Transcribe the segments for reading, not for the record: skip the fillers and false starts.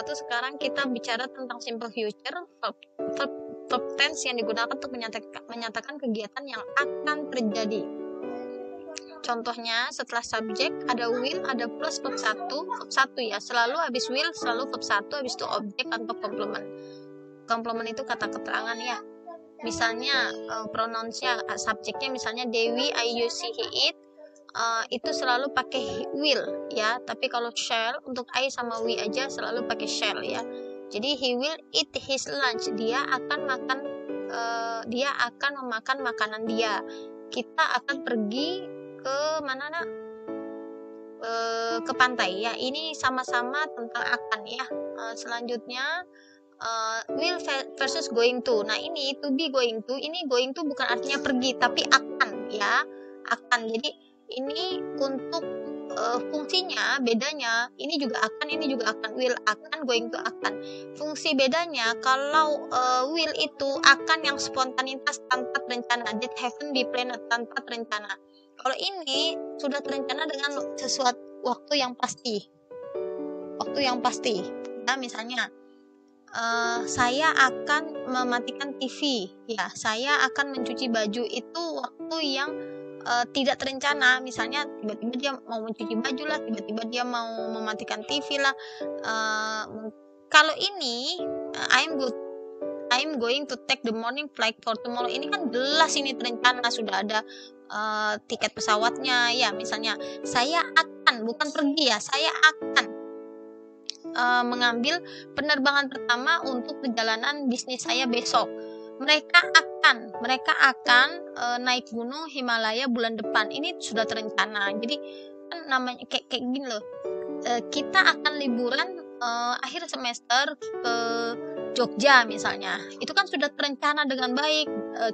wabarakatuh. Sekarang kita bicara tentang simple future, verb tense yang digunakan untuk menyatakan kegiatan yang akan terjadi. Contohnya, setelah subjek ada will, ada plus verb 1 ya. Selalu habis will, selalu verb 1, habis itu objek atau komplement. Komplement itu kata keterangan ya. Misalnya pronounsnya, subjeknya misalnya Dewi, I, you, she, he, it. Itu selalu pakai will ya, tapi kalau shall untuk I sama we aja selalu pakai shall ya. Jadi he will eat his lunch, dia akan memakan makanan dia. Kita akan pergi ke mana ke pantai ya. Ini sama-sama tentang akan ya. Selanjutnya will versus going to. Nah, ini to be going to, ini going to bukan artinya pergi tapi akan ya, akan. Jadi ini untuk fungsinya bedanya, ini juga akan, ini juga akan. Will akan, going to akan. Fungsi bedanya, kalau will itu akan yang spontanitas tanpa terencana, that happen be planned, tanpa terencana. Kalau ini sudah terencana dengan sesuatu waktu yang pasti. Waktu yang pasti. Nah, misalnya saya akan mematikan TV ya, saya akan mencuci baju, itu waktu yang tidak terencana. Misalnya tiba-tiba dia mau mencuci baju lah, tiba-tiba dia mau mematikan TV lah. Kalau ini I'm going to take the morning flight for tomorrow, ini kan jelas ini terencana, sudah ada tiket pesawatnya ya. Misalnya saya akan, bukan pergi ya, saya akan mengambil penerbangan pertama untuk perjalanan bisnis saya besok. Mereka akan naik gunung Himalaya bulan depan. Ini sudah terencana. Jadi kan namanya kayak gini loh. Kita akan liburan akhir semester ke Jogja misalnya. Itu kan sudah terencana dengan baik.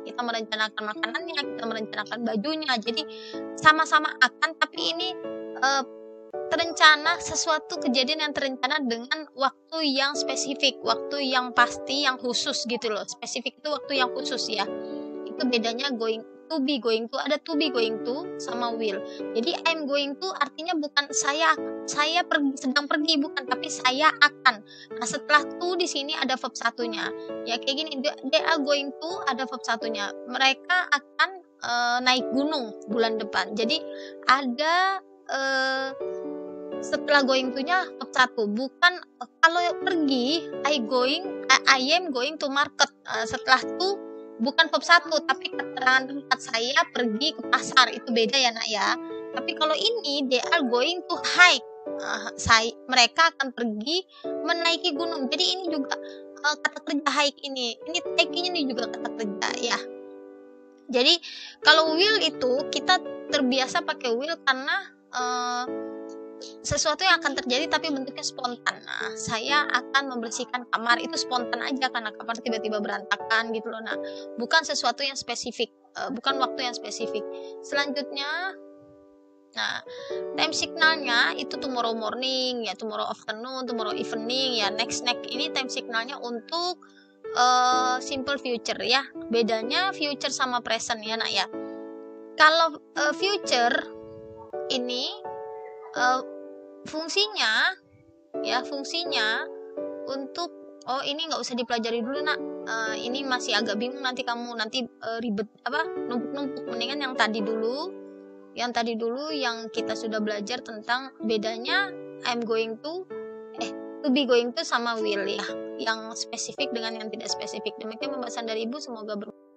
Kita merencanakan makanannya, kita merencanakan bajunya. Jadi sama-sama akan, tapi ini terencana, sesuatu kejadian yang terencana dengan waktu yang spesifik, waktu yang pasti, yang khusus gitu loh. Spesifik itu waktu yang khusus ya. Itu bedanya going to be going to, ada to be going to sama will. Jadi I'm going to artinya bukan saya sedang pergi, bukan, tapi saya akan. Nah, setelah to di sini ada verb satunya. Ya kayak gini, they are going to, ada verb satunya. Mereka akan naik gunung bulan depan. Jadi ada setelah going to-nya verb 1, bukan kalau pergi I am going to market. Setelah to bukan verb 1 tapi keterangan tempat, saya pergi ke pasar, itu beda ya nak ya. Tapi kalau ini they are going to hike, mereka akan pergi menaiki gunung. Jadi ini juga kata kerja hike ini hike-nya ini juga kata kerja ya. Jadi kalau will itu kita terbiasa pakai will karena sesuatu yang akan terjadi tapi bentuknya spontan. Nah, saya akan membersihkan kamar, itu spontan aja karena kamar tiba-tiba berantakan gitu loh. Nah, bukan sesuatu yang spesifik, bukan waktu yang spesifik. Selanjutnya, nah, time signalnya itu tomorrow morning ya, tomorrow afternoon, tomorrow evening ya, next. Ini time signalnya untuk simple future ya. Bedanya future sama present ya nak ya. Kalau future ini fungsinya untuk ini nggak usah dipelajari dulu nak, ini masih agak bingung, nanti kamu ribet numpuk, mendingan yang tadi dulu yang kita sudah belajar tentang bedanya I'm going to be going to sama will ya, yang spesifik dengan yang tidak spesifik. Demikian pembahasan dari Ibu, semoga bermanfaat.